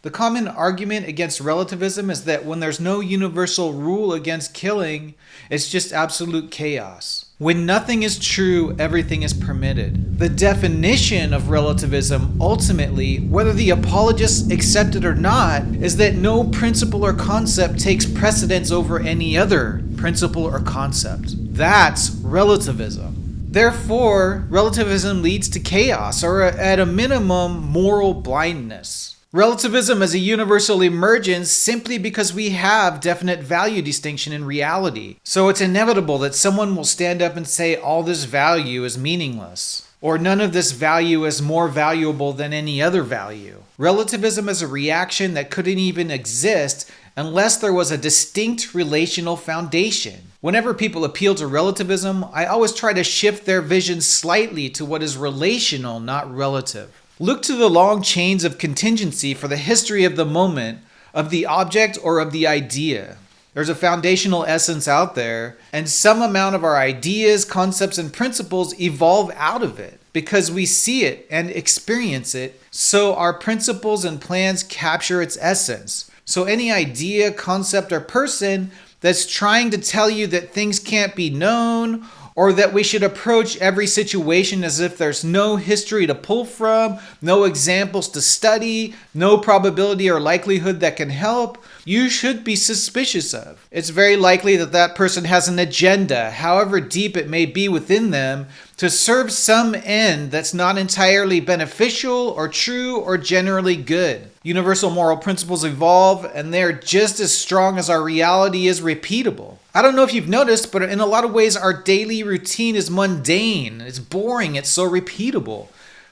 The common argument against relativism is that when there's no universal rule against killing, it's just absolute chaos. When nothing is true, everything is permitted. The definition of relativism, ultimately, whether the apologists accept it or not, is that no principle or concept takes precedence over any other principle or concept. That's relativism. Therefore, relativism leads to chaos, or at a minimum, moral blindness. Relativism is a universal emergence simply because we have definite value distinction in reality. So it's inevitable that someone will stand up and say all this value is meaningless, or none of this value is more valuable than any other value. Relativism is a reaction that couldn't even exist unless there was a distinct relational foundation. Whenever people appeal to relativism, I always try to shift their vision slightly to what is relational, not relative. Look to the long chains of contingency for the history of the moment, of the object, or of the idea. There's a foundational essence out there, and some amount of our ideas, concepts, and principles evolve out of it because we see it and experience it, so our principles and plans capture its essence. So any idea, concept, or person that's trying to tell you that things can't be known, or that we should approach every situation as if there's no history to pull from, no examples to study, no probability or likelihood that can help, you should be suspicious of. It's very likely that that person has an agenda, however deep it may be within them, to serve some end that's not entirely beneficial or true or generally good. Universal moral principles evolve, and they're just as strong as our reality is repeatable. I don't know if you've noticed, but in a lot of ways our daily routine is mundane, it's boring, it's so repeatable.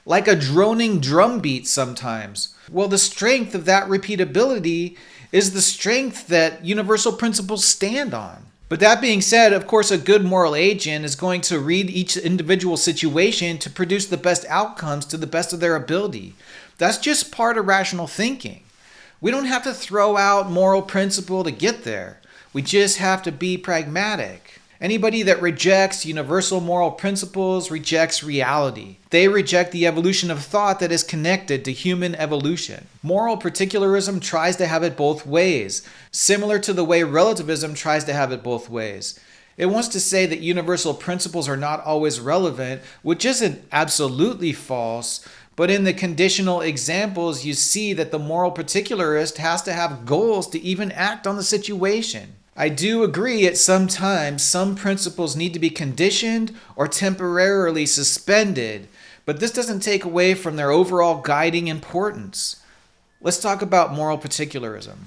Like a droning drum beat sometimes. Well, the strength of that repeatability is the strength that universal principles stand on. But that being said, of course, a good moral agent is going to read each individual situation to produce the best outcomes to the best of their ability. That's just part of rational thinking. We don't have to throw out moral principle to get there. We just have to be pragmatic. Anybody that rejects universal moral principles rejects reality. They reject the evolution of thought that is connected to human evolution. Moral particularism tries to have it both ways, similar to the way relativism tries to have it both ways. It wants to say that universal principles are not always relevant, which isn't absolutely false, but in the conditional examples, you see that the moral particularist has to have goals to even act on the situation. I do agree at some times some principles need to be conditioned or temporarily suspended, but this doesn't take away from their overall guiding importance. Let's talk about moral particularism.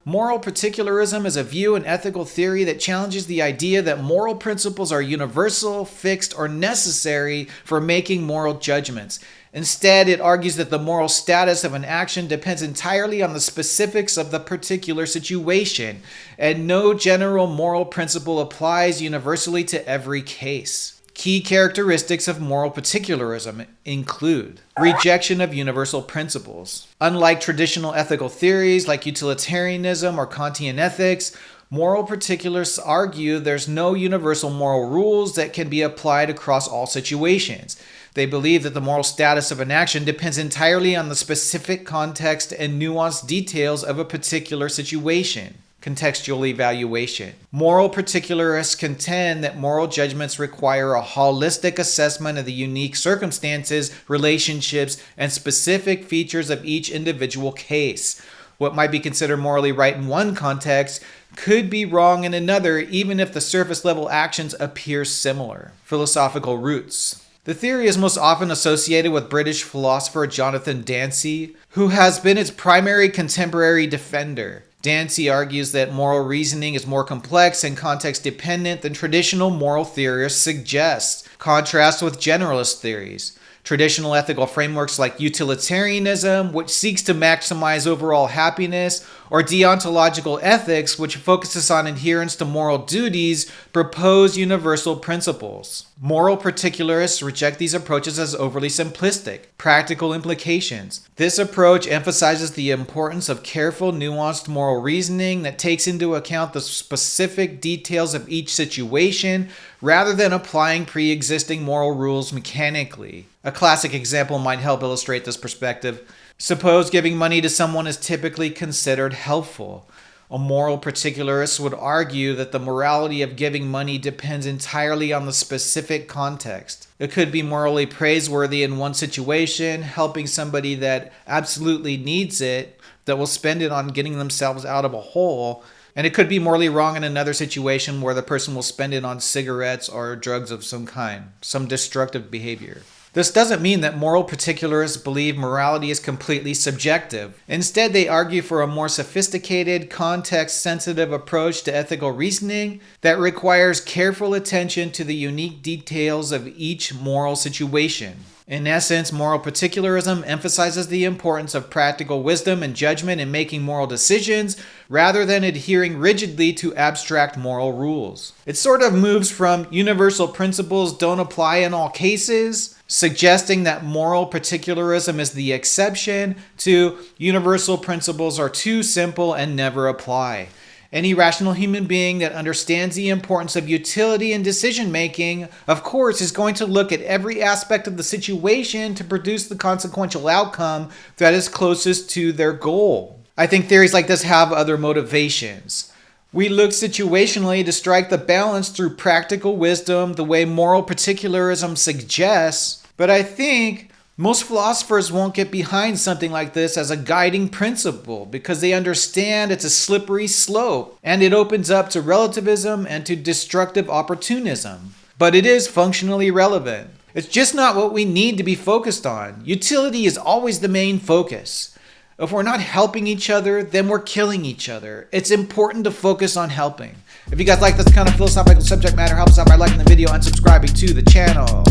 Moral particularism is a view and ethical theory that challenges the idea that moral principles are universal, fixed, or necessary for making moral judgments. Instead, it argues that the moral status of an action depends entirely on the specifics of the particular situation, and no general moral principle applies universally to every case. Key characteristics of moral particularism include rejection of universal principles. Unlike traditional ethical theories like utilitarianism or Kantian ethics, moral particularists argue there's no universal moral rules that can be applied across all situations. They believe that the moral status of an action depends entirely on the specific context and nuanced details of a particular situation. Contextual evaluation. Moral particularists contend that moral judgments require a holistic assessment of the unique circumstances, relationships, and specific features of each individual case. What might be considered morally right in one context could be wrong in another, even if the surface level actions appear similar. Philosophical roots. The theory is most often associated with British philosopher Jonathan Dempsey, who has been its primary contemporary defender. Dempsey argues that moral reasoning is more complex and context-dependent than traditional moral theorists suggest, contrast with generalist theories. Traditional ethical frameworks like utilitarianism, which seeks to maximize overall happiness, or deontological ethics, which focuses on adherence to moral duties, propose universal principles. Moral particularists reject these approaches as overly simplistic, practical implications. This approach emphasizes the importance of careful, nuanced moral reasoning that takes into account the specific details of each situation rather than applying pre-existing moral rules mechanically. A classic example might help illustrate this perspective. Suppose giving money to someone is typically considered helpful. A moral particularist would argue that the morality of giving money depends entirely on the specific context. It could be morally praiseworthy in one situation, helping somebody that absolutely needs it, that will spend it on getting themselves out of a hole. And it could be morally wrong in another situation where the person will spend it on cigarettes or drugs of some kind, some destructive behavior. This doesn't mean that moral particularists believe morality is completely subjective. Instead, they argue for a more sophisticated, context-sensitive approach to ethical reasoning that requires careful attention to the unique details of each moral situation. In essence, moral particularism emphasizes the importance of practical wisdom and judgment in making moral decisions rather than adhering rigidly to abstract moral rules. It sort of moves from universal principles don't apply in all cases, suggesting that moral particularism is the exception, to universal principles are too simple and never apply. Any rational human being that understands the importance of utility in decision making, of course, is going to look at every aspect of the situation to produce the consequential outcome that is closest to their goal. I think theories like this have other motivations. We look situationally to strike the balance through practical wisdom, the way moral particularism suggests, but I think most philosophers won't get behind something like this as a guiding principle because they understand it's a slippery slope and it opens up to relativism and to destructive opportunism. But it is functionally relevant. It's just not what we need to be focused on. Utility is always the main focus. If we're not helping each other, then we're killing each other. It's important to focus on helping. If you guys like this kind of philosophical subject matter, help us out by liking the video and subscribing to the channel.